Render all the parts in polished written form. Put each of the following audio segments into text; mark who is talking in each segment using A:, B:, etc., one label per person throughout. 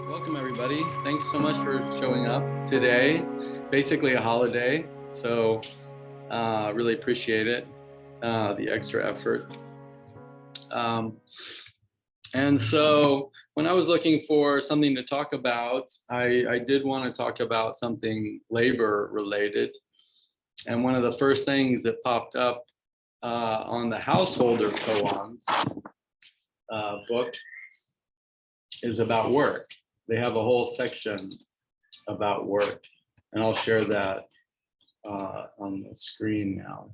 A: Welcome, everybody. Thanks so much for showing up today. Basically a holiday, so really appreciate it, the extra effort. And so when I was looking for something to talk about, I did want to talk about something labor related. And one of the first things that popped up on the Householder koans book is about work. They have a whole section about work, and I'll share that on the screen now.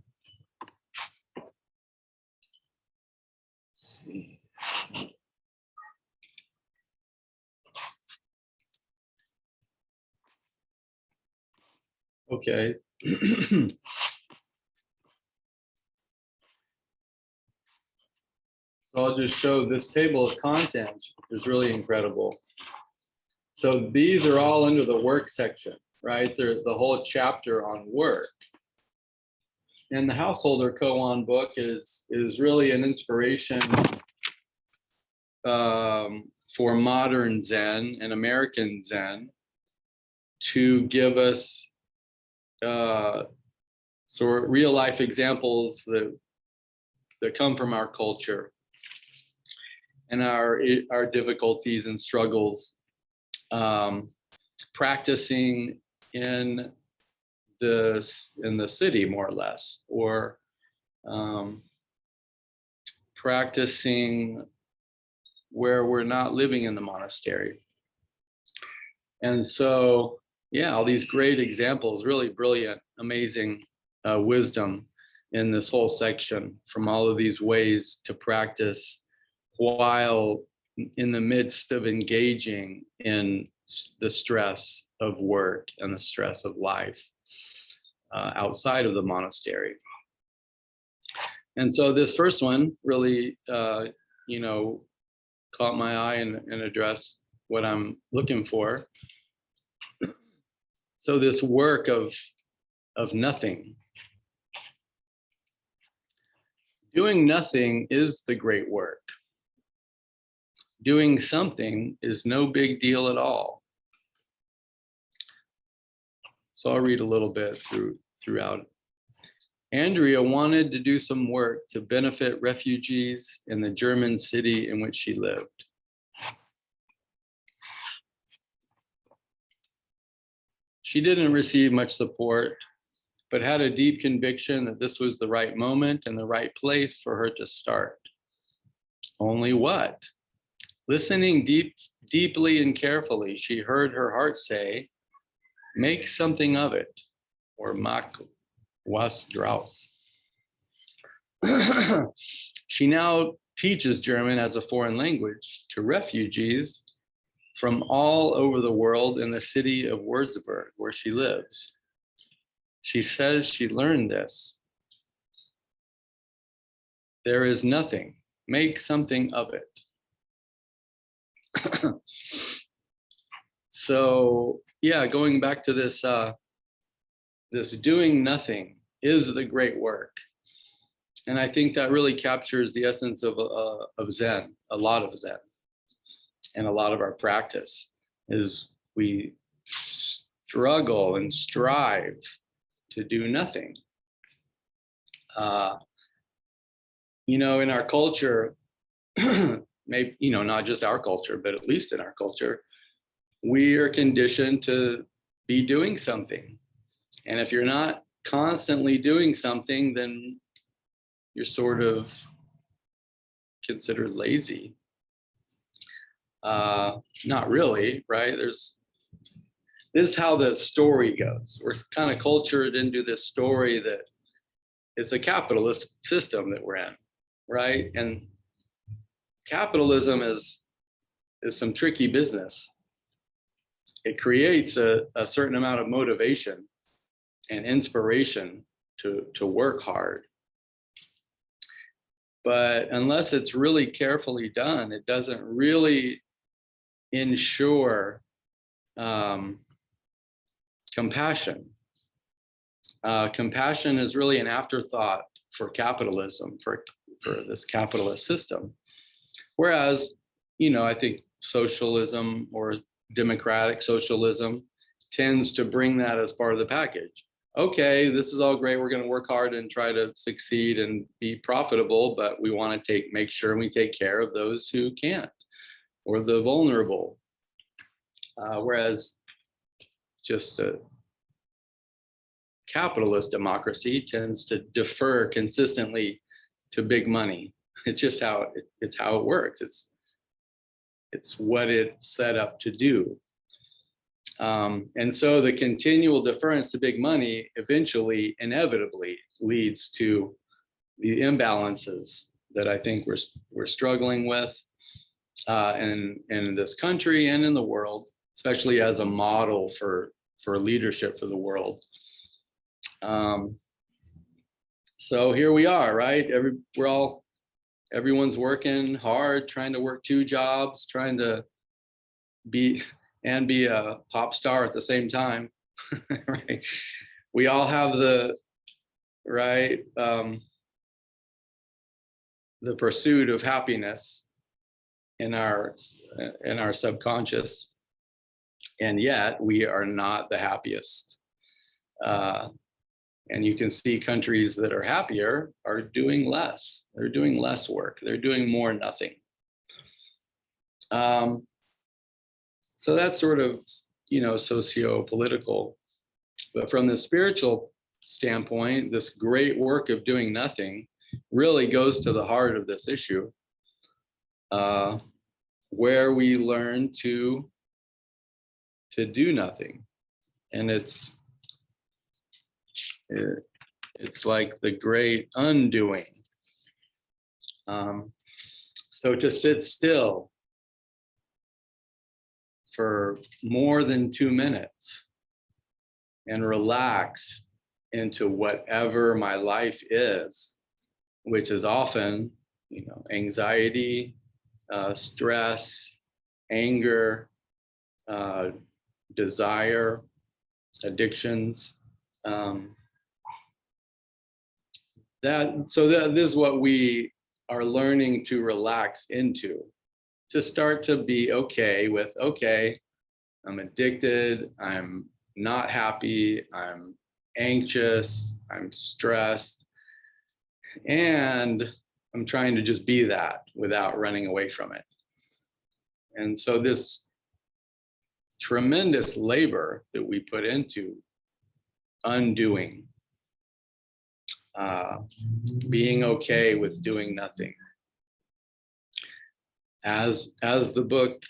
A: Let's see. Okay. So I'll just show this table of contents is really incredible. So these are all under the work section, right? They're the whole chapter on work. And the Householder koan book is really an inspiration for modern Zen and American Zen to give us sort of real life examples that come from our culture and our difficulties and struggles, practicing in the city, more or less, or practicing where we're not living in the monastery. And so, yeah, all these great examples, really brilliant, amazing wisdom in this whole section from all of these ways to practice while in the midst of engaging in the stress of work and the stress of life outside of the monastery. And so this first one really, caught my eye and addressed what I'm looking for. So this work of nothing. Doing nothing is the great work. Doing something is no big deal at all. So I'll read a little bit throughout. Andrea wanted to do some work to benefit refugees in the German city in which she lived. She didn't receive much support, but had a deep conviction that this was the right moment and the right place for her to start. Only what? Listening deeply and carefully, she heard her heart say, make something of it, or mach was draus. She now teaches German as a foreign language to refugees from all over the world in the city of Würzburg, where she lives. She says she learned this. There is nothing. Make something of it. So, yeah, going back to this, this doing nothing is the great work. And I think that really captures the essence of Zen, a lot of Zen. And a lot of our practice is we struggle and strive to do nothing. In our culture, maybe, not just our culture, but at least in our culture, we are conditioned to be doing something. And if you're not constantly doing something, then you're sort of considered lazy. Not really, right? This is how the story goes. We're kind of cultured into this story that it's a capitalist system that we're in, right? And capitalism is some tricky business. It creates a certain amount of motivation and inspiration to work hard. But unless it's really carefully done, it doesn't really ensure compassion. Compassion is really an afterthought for capitalism, for this capitalist system. Whereas, I think socialism or democratic socialism tends to bring that as part of the package. Okay, this is all great. We're going to work hard and try to succeed and be profitable, but we want to make sure we take care of those who can't or the vulnerable. Whereas just a capitalist democracy tends to defer consistently to big money. It's just how it works. It's what it's set up to do. And so the continual deference to big money eventually, inevitably, leads to the imbalances that I think we're struggling with in this country and in the world, especially as a model for leadership for the world. So here we are, right? Everyone's working hard, trying to work 2 jobs, trying to be a pop star at the same time, right? We all have the pursuit of happiness in our subconscious, and yet we are not the happiest. And you can see countries that are happier are doing less. They're doing less work. They're doing more nothing. So that's sort of, socio-political. But from the spiritual standpoint, this great work of doing nothing really goes to the heart of this issue, where we learn to do nothing. And it's like the great undoing. So to sit still for more than 2 minutes and relax into whatever my life is, which is often, anxiety, stress, anger, desire, addictions. This is what we are learning to relax into, to start to be okay with, okay, I'm addicted, I'm not happy, I'm anxious, I'm stressed, and I'm trying to just be that without running away from it. And so this tremendous labor that we put into undoing, being okay with doing nothing, as the book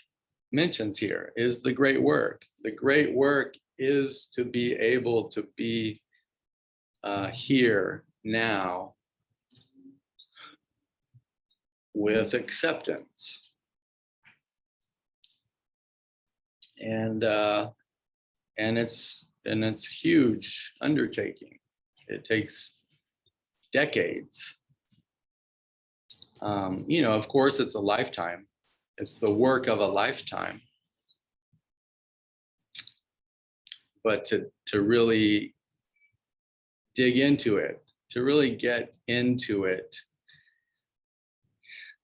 A: mentions here, is the great work. The great work is to be able to be here now with acceptance. And it's huge undertaking. It takes decades. Of course, it's a lifetime. It's the work of a lifetime. But to really dig into it, to really get into it,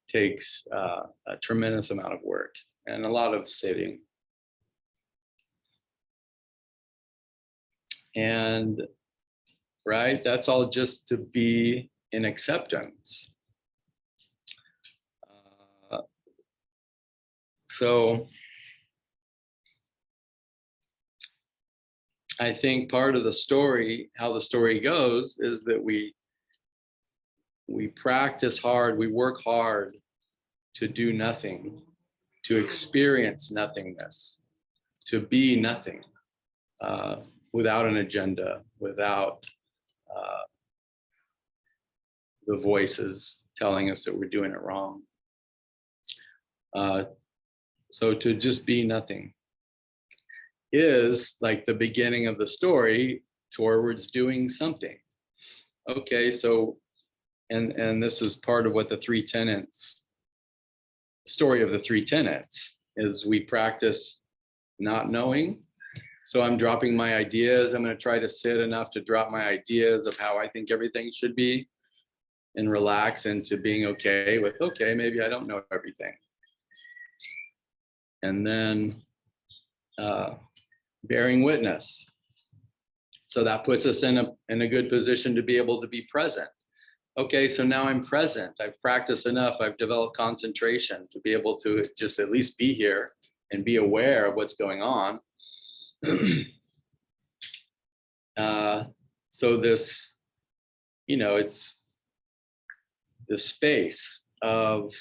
A: takes a tremendous amount of work and a lot of sitting. And that's all just to be in acceptance. So I think part of the story, how the story goes, is that we practice hard, we work hard to do nothing, to experience nothingness, to be nothing, without an agenda, without the voices telling us that we're doing it wrong. So to just be nothing is like the beginning of the story towards doing something. Okay, so, and this is part of what the 3 tenets, story of the 3 tenets, is we practice not knowing. So I'm dropping my ideas. I'm going to try to sit enough to drop my ideas of how I think everything should be. and relax into being okay with, okay, maybe I don't know everything. And then bearing witness. So that puts us in a good position to be able to be present. Okay, so now I'm present. I've practiced enough. I've developed concentration to be able to just at least be here and be aware of what's going on. So this, it's the space of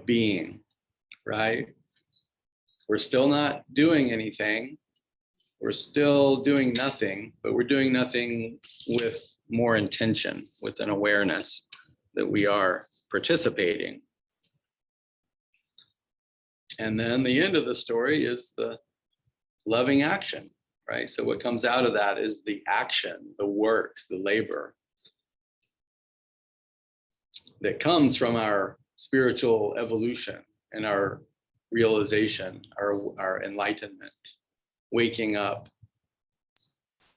A: being, right? We're still not doing anything. We're still doing nothing, but we're doing nothing with more intention, with an awareness that we are participating. And then the end of the story is the loving action, right? So what comes out of that is the action, the work, the labor that comes from our spiritual evolution and our realization, our enlightenment, waking up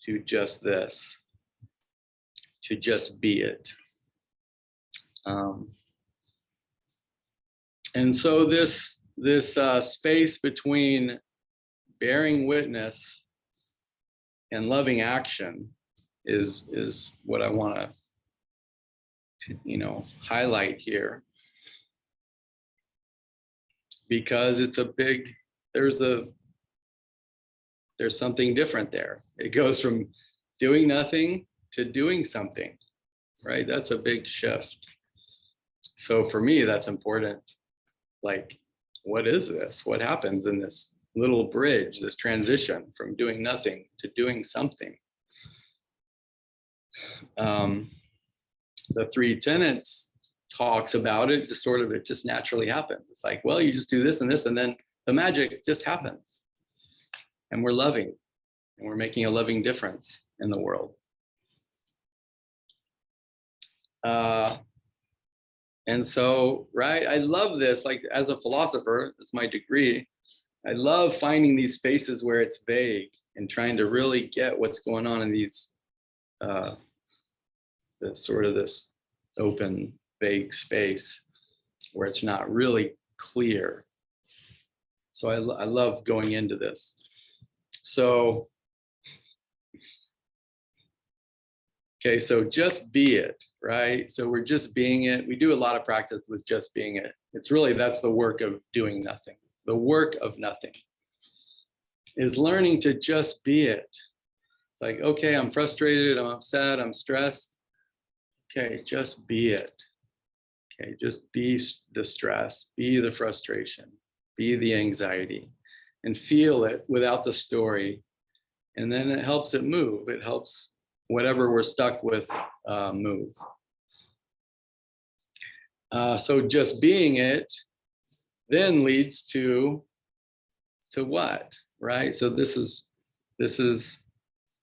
A: to just this, to just be it. And so this space between bearing witness and loving action is what I want to highlight here, because it's a big, there's something different there. It goes from doing nothing to doing something, right? That's a big shift. So for me, that's important. Like, what is this? What happens in this little bridge, this transition from doing nothing to doing something? The three tenets talks about it, just sort of, it just naturally happens. It's like, well, you just do this and this, and then the magic just happens. And we're loving, and we're making a loving difference in the world. And so, right, I love this, like as a philosopher, it's my degree. I love finding these spaces where it's vague and trying to really get what's going on in these, this open, vague space where it's not really clear. So I love going into this. So, okay, so just be it, right? So we're just being it. We do a lot of practice with just being it. It's really, that's the work of doing nothing. The work of nothing is learning to just be it. It's like, okay, I'm frustrated, I'm upset, I'm stressed. Okay, just be it. Okay, just be the stress, be the frustration, be the anxiety, and feel it without the story. And then it helps it move. It helps whatever we're stuck with move. So just being it then leads to what, right? So this is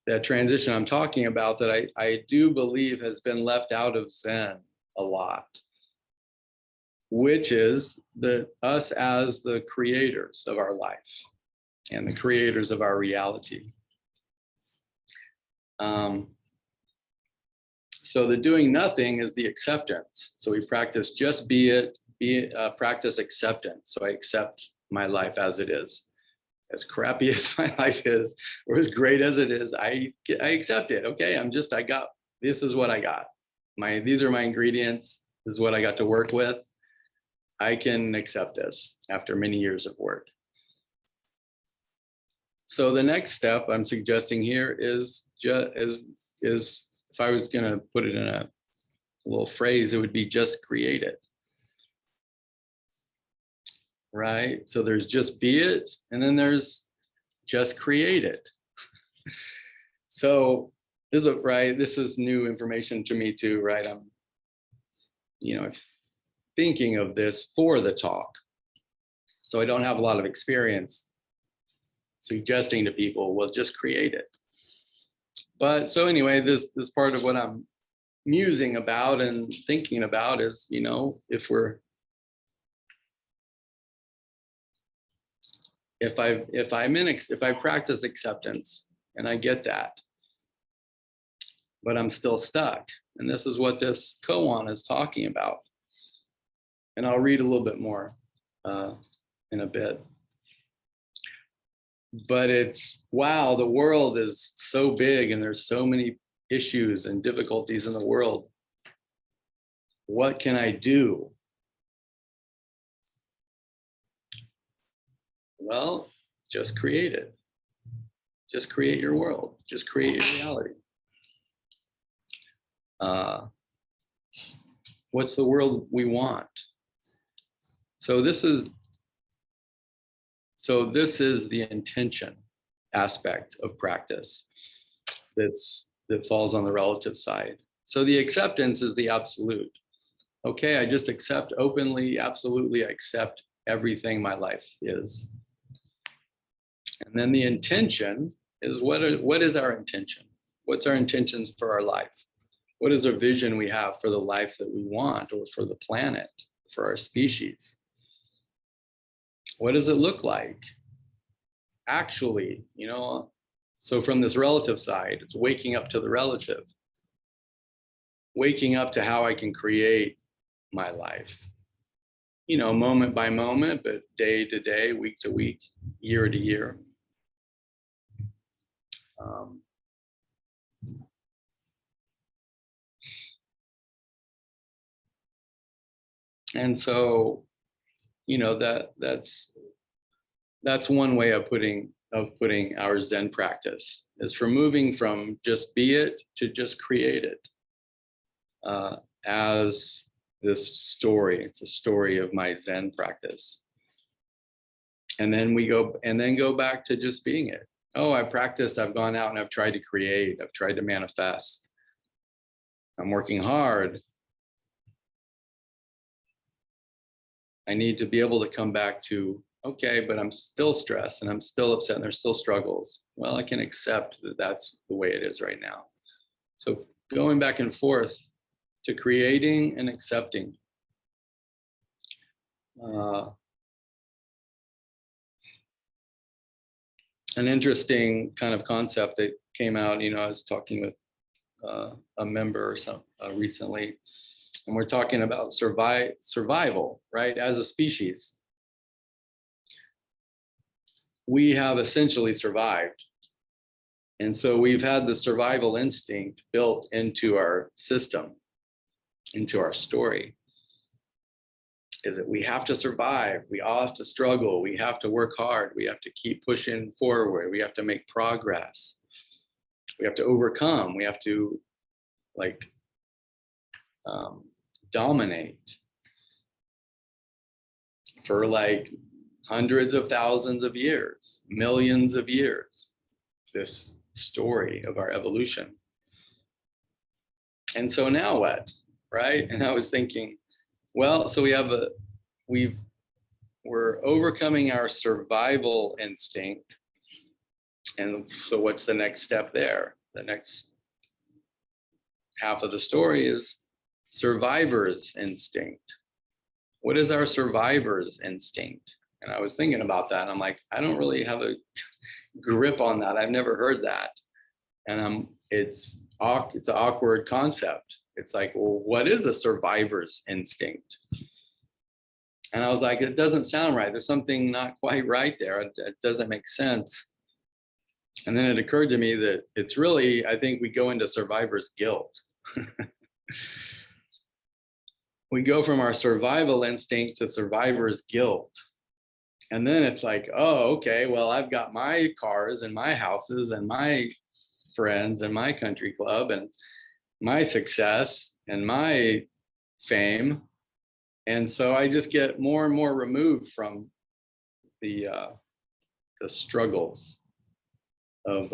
A: that transition I'm talking about that I do believe has been left out of Zen a lot, which is us as the creators of our life and the creators of our reality. So the doing nothing is the acceptance. So we practice just be it, practice acceptance. So I accept my life as it is. As crappy as my life is, or as great as it is, I accept it. Okay, this is what I got. These are my ingredients. This is what I got to work with. I can accept this after many years of work. So the next step I'm suggesting here is if I was going to put it in a little phrase, it would be just create it. Right? So there's just be it, and then there's just create it. So this is new information to me too, right? I'm, thinking of this for the talk. So I don't have a lot of experience suggesting to people, well, just create it. But so anyway, this part of what I'm musing about and thinking about is, if I practice acceptance and I get that, but I'm still stuck. And this is what this koan is talking about. And I'll read a little bit more in a bit. But it's, wow, the world is so big and there's so many issues and difficulties in the world. What can I do? Well, just create it. Just create your world. Just create your reality. What's the world we want? So this is the intention aspect of practice that falls on the relative side. So the acceptance is the absolute. Okay, I just accept openly, absolutely, I accept everything my life is. And then the intention is what is our intention? What's our intentions for our life? What is our vision we have for the life that we want, or for the planet, for our species? What does it look like? Actually, so from this relative side, it's waking up to the relative. Waking up to how I can create my life. Moment by moment, but day to day, week to week, year to year. And so, that's one way of putting our Zen practice, is from moving from just be it to just create it, as this story. It's a story of my Zen practice. And then go back to just being it. Oh, I practiced, I've gone out and I've tried to create, I've tried to manifest. I'm working hard. I need to be able to come back to, okay, but I'm still stressed and I'm still upset and there's still struggles. Well, I can accept that that's the way it is right now. So going back and forth to creating and accepting. An interesting kind of concept that came out, I was talking with a member recently, and we're talking about survival, right? As a species, we have essentially survived. And so we've had the survival instinct built into our system, into our story, is that we have to survive, we all have to struggle, we have to work hard, we have to keep pushing forward, we have to make progress, we have to overcome, we have to dominate for hundreds of thousands of years, millions of years, this story of our evolution. And so now what, right? And I was thinking, well, so we're overcoming our survival instinct. And so what's the next step there? The next half of the story is survivor's instinct. What is our survivor's instinct? And I was thinking about that. I'm like, I don't really have a grip on that. I've never heard that. And it's an awkward concept. It's like, well, what is a survivor's instinct? And I was like, it doesn't sound right. There's something not quite right there. It doesn't make sense. And then it occurred to me that it's really, I think we go into survivor's guilt. We go from our survival instinct to survivor's guilt. And then it's like, oh, okay, well, I've got my cars and my houses and my friends and my country club and my success and my fame. And so I just get more and more removed from the struggles of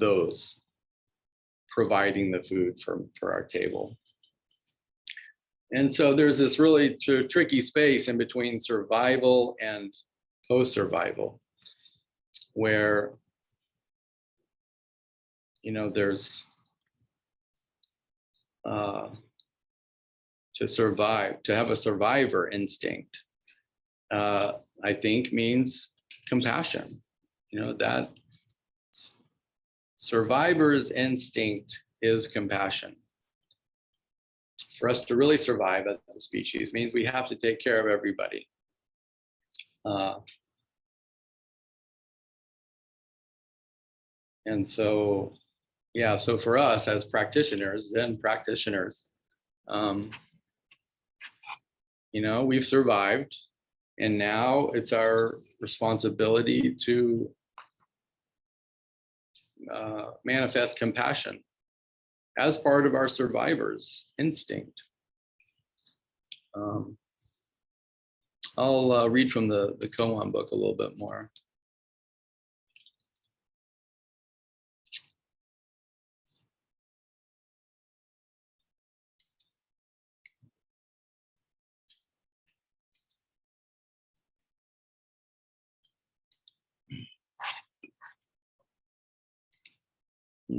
A: those providing the food for our table. And so there's this really tricky space in between survival and post-survival, where, there's to survive, to have a survivor instinct, I think means compassion. That's survivor's instinct is compassion. For us to really survive as a species means we have to take care of everybody. And so, yeah, so for us as practitioners, Zen practitioners, we've survived, and now it's our responsibility to manifest compassion as part of our survivor's instinct. I'll read from the koan book a little bit more.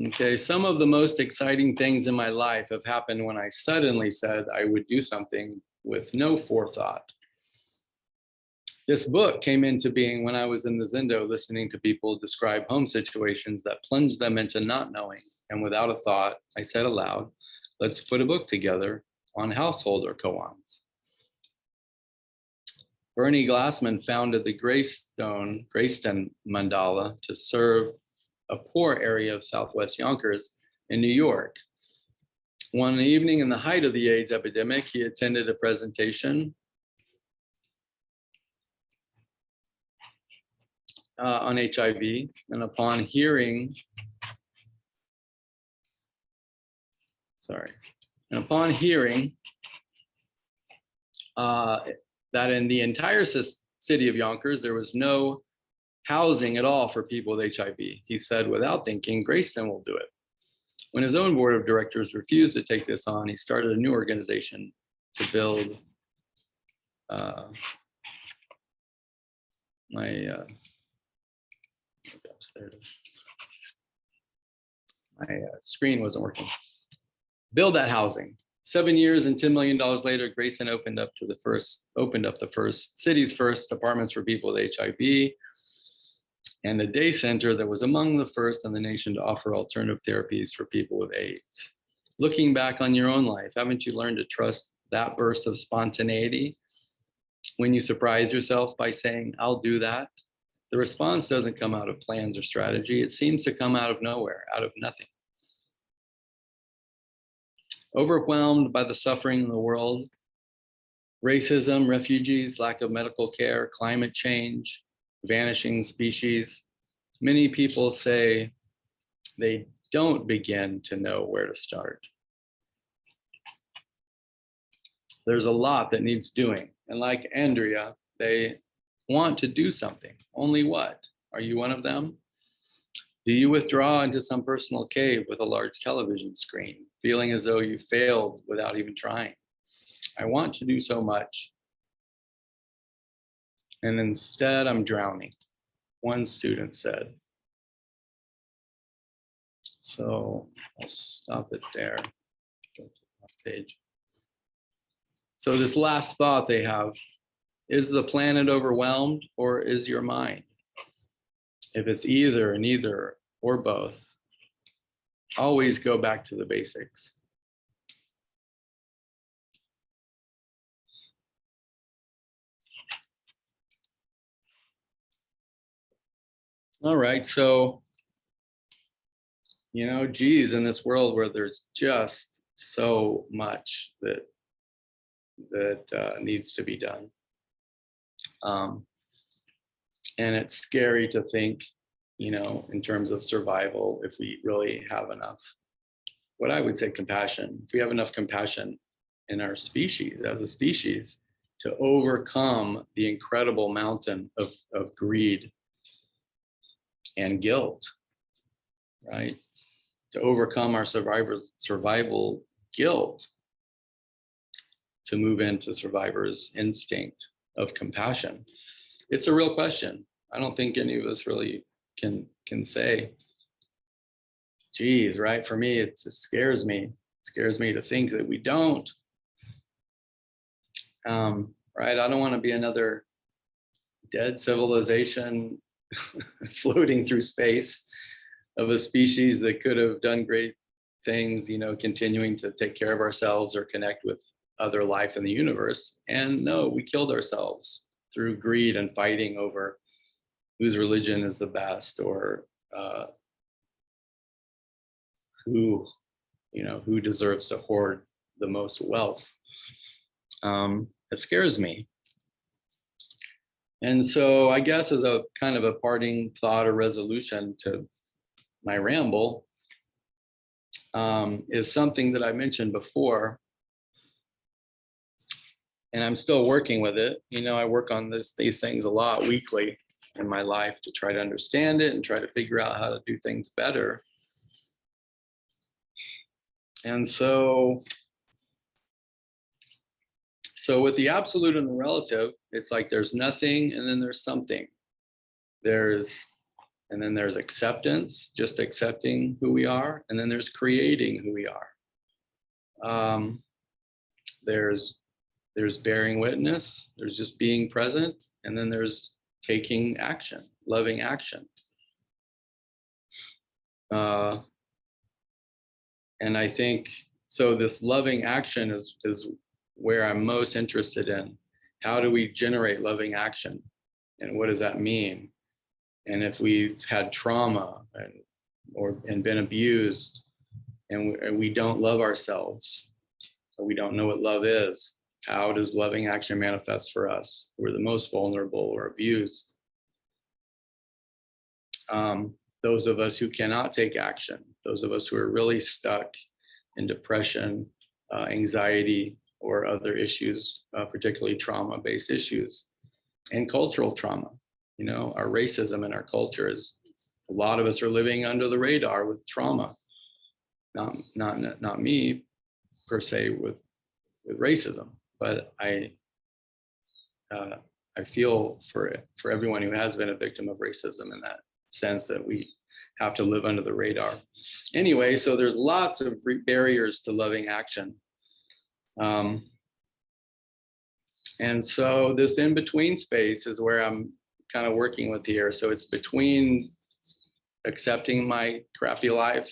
A: Okay, some of the most exciting things in my life have happened when I suddenly said I would do something with no forethought. This book came into being when I was in the Zendo listening to people describe home situations that plunged them into not knowing. And without a thought, I said aloud, let's put a book together on household or koans. Bernie Glassman founded the Greystone Mandala to serve a poor area of Southwest Yonkers in New York. One evening in the height of the AIDS epidemic, he attended a presentation on HIV, and upon hearing that in the entire city of Yonkers, there was no housing at all for people with HIV, he said without thinking, Greystone will do it. When his own board of directors refused to take this on, he started a new organization to build my screen wasn't working. Build that housing. 7 years and $10 million later, Greystone opened up the city's first apartments for people with HIV, and a day center that was among the first in the nation to offer alternative therapies for people with AIDS. Looking back on your own life, haven't you learned to trust that burst of spontaneity when you surprise yourself by saying, I'll do that? The response doesn't come out of plans or strategy. It seems to come out of nowhere, out of nothing. Overwhelmed by the suffering in the world, racism, refugees, lack of medical care, climate change, vanishing species, many people say they don't begin to know where to start. There's a lot that needs doing. And like Andrea, they want to do something. Only what? Are you one of them? Do you withdraw into some personal cave with a large television screen, feeling as though you failed without even trying? I want to do so much, and instead I'm drowning, one student said. So I'll stop it there. Go to the last page. So this last thought they have, is the planet overwhelmed or is your mind? If it's either, neither, or both, always go back to the basics. All right, so, geez, in this world where there's just so much that needs to be done. And it's scary to think, in terms of survival, if we really have enough, what I would say compassion, if we have enough compassion in our species, as a species, to overcome the incredible mountain of greed and guilt, right? To overcome our survival guilt, to move into survivor's instinct of compassion. It's a real question. I don't think any of us really can say, geez, right? For me, it just scares me. It scares me to think that we don't. Right? I don't want to be another dead civilization floating through space. of a species that could have done great things, you know, continuing to take care of ourselves or connect with other life in the universe. And no, we killed ourselves through greed and fighting over whose religion is the best, or who, you know, who deserves to hoard the most wealth. It scares me. And so I guess as a kind of a parting thought or resolution to my ramble, is something that I mentioned before, and I'm still working with it. You know, I work on these things a lot weekly in my life to try to understand it and try to figure out how to do things better. And so with the absolute and the relative, it's like there's nothing and then there's something. And then there's acceptance, just accepting who we are, and then there's creating who we are. There's bearing witness, there's just being present, and then there's taking action, loving action. And I think, so this loving action is where I'm most interested in. How do we generate loving action? And what does that mean? And if we've had trauma and been abused, and we don't love ourselves, or we don't know what love is, how does loving action manifest for us? We're the most vulnerable or abused. Those of us who cannot take action, those of us who are really stuck in depression, anxiety, or other issues, particularly trauma-based issues, and cultural trauma. You know, our racism in our culture is, a lot of us are living under the radar with trauma. Not me per se with racism, but I feel for everyone who has been a victim of racism, in that sense that we have to live under the radar. Anyway, so there's lots of barriers to loving action. And so this in-between space is where I'm kind of working with here. So it's between accepting my crappy life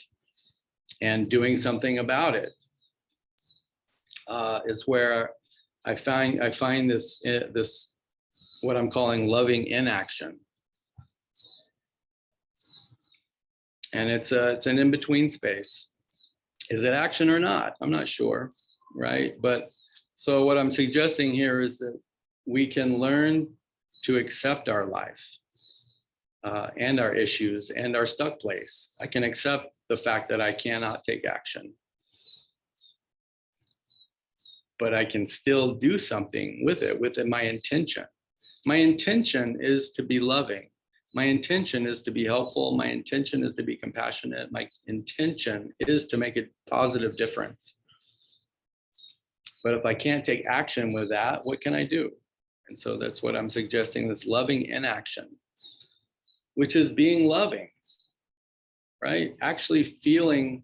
A: and doing something about it. Is where I find this what I'm calling loving inaction. And it's an in-between space. Is it action or not? I'm not sure, right? But so what I'm suggesting here is that we can learn to accept our life and our issues and our stuck place. I can accept the fact that I cannot take action, but I can still do something with it, my intention. My intention is to be loving. My intention is to be helpful. My intention is to be compassionate. My intention is to make a positive difference. But if I can't take action with that, what can I do? And so that's what I'm suggesting, this loving inaction, which is being loving, right? Actually feeling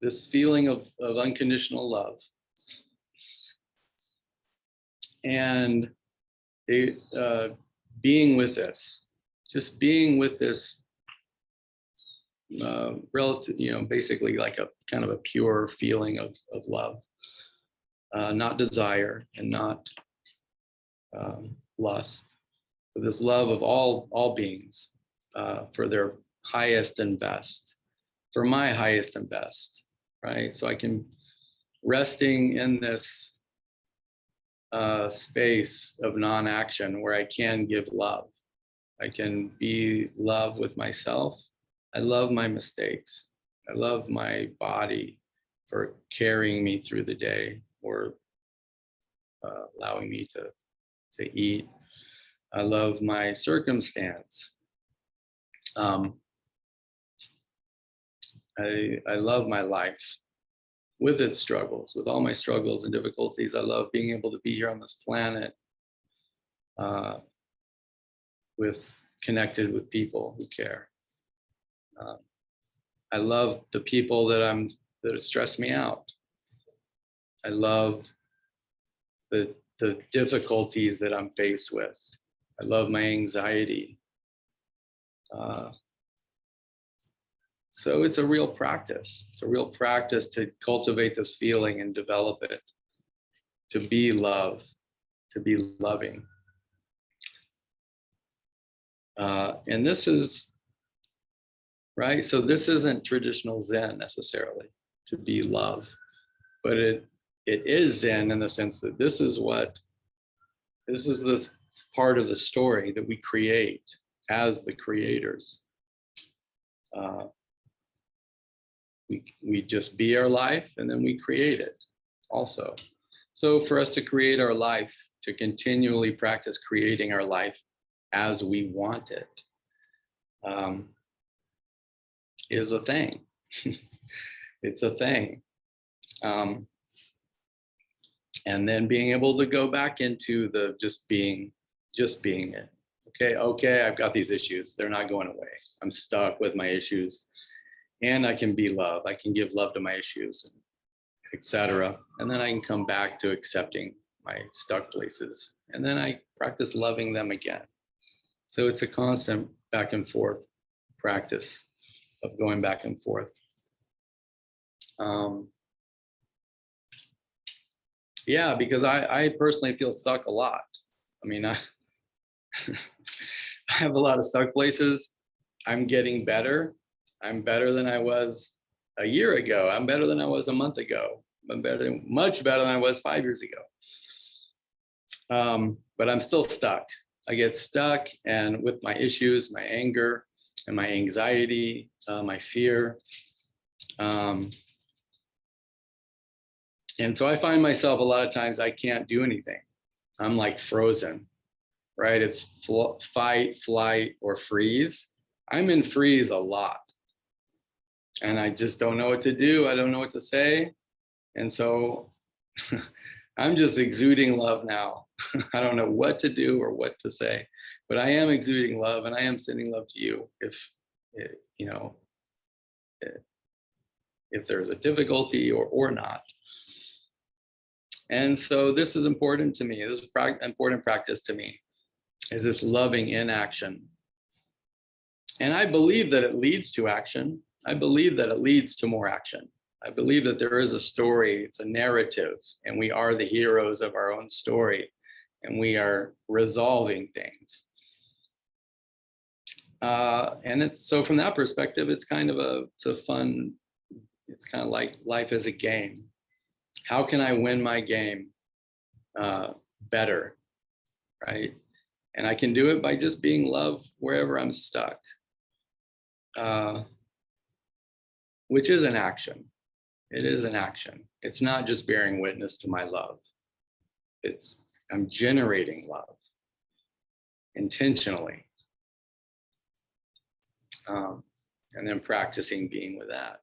A: this feeling of unconditional love. And being with this, just being with this relative, you know, basically like a kind of a pure feeling of love, not desire and not lust, but this love of all beings for their highest and best, for my highest and best, right? So I can, resting in this space of non-action where I can give love. I can be love with myself. I love my mistakes. I love my body for carrying me through the day, or allowing me to eat. I love my circumstance. I love my life with its struggles, with all my struggles and difficulties. I love being able to be here on this planet, connected with people who care. I love the people that stress me out. I love the difficulties that I'm faced with. I love my anxiety. So it's a real practice. It's a real practice to cultivate this feeling and develop it, to be love, to be loving. And this is, right? So this isn't traditional Zen necessarily, to be love, but it is Zen in the sense that this is this part of the story that we create as the creators. We just be our life, and then we create it also. So for us to create our life, to continually practice creating our life as we want it, is a thing. It's a thing. And then being able to go back into the just being it. Okay, I've got these issues. They're not going away. I'm stuck with my issues. And I can be love. I can give love to my issues, etc. And then I can come back to accepting my stuck places. And then I practice loving them again. So it's a constant back and forth practice of going back and forth. Yeah, because I personally feel stuck a lot. I mean, I have a lot of stuck places. I'm getting better. I'm better than I was a year ago. I'm better than I was a month ago. I'm much better than I was 5 years ago. But I'm still stuck. I get stuck, and with my issues, my anger, and my anxiety, my fear. And so I find myself a lot of times I can't do anything. I'm like frozen, right? It's fight, flight, or freeze. I'm in freeze a lot. And I just don't know what to do. I don't know what to say. And so I'm just exuding love now. I don't know what to do or what to say, but I am exuding love, and I am sending love to you if there's a difficulty or not. And so this is important to me. This is important practice to me, is this loving in action. And I believe that it leads to action. I believe that it leads to more action. I believe that there is a story, it's a narrative, and we are the heroes of our own story, and we are resolving things. And it's so from that perspective, it's kind of it's kind of like life as a game. How can I win my game better, right? And I can do it by just being love wherever I'm stuck, which is an action. It is an action. It's not just bearing witness to my love. I'm generating love intentionally, and then practicing being with that.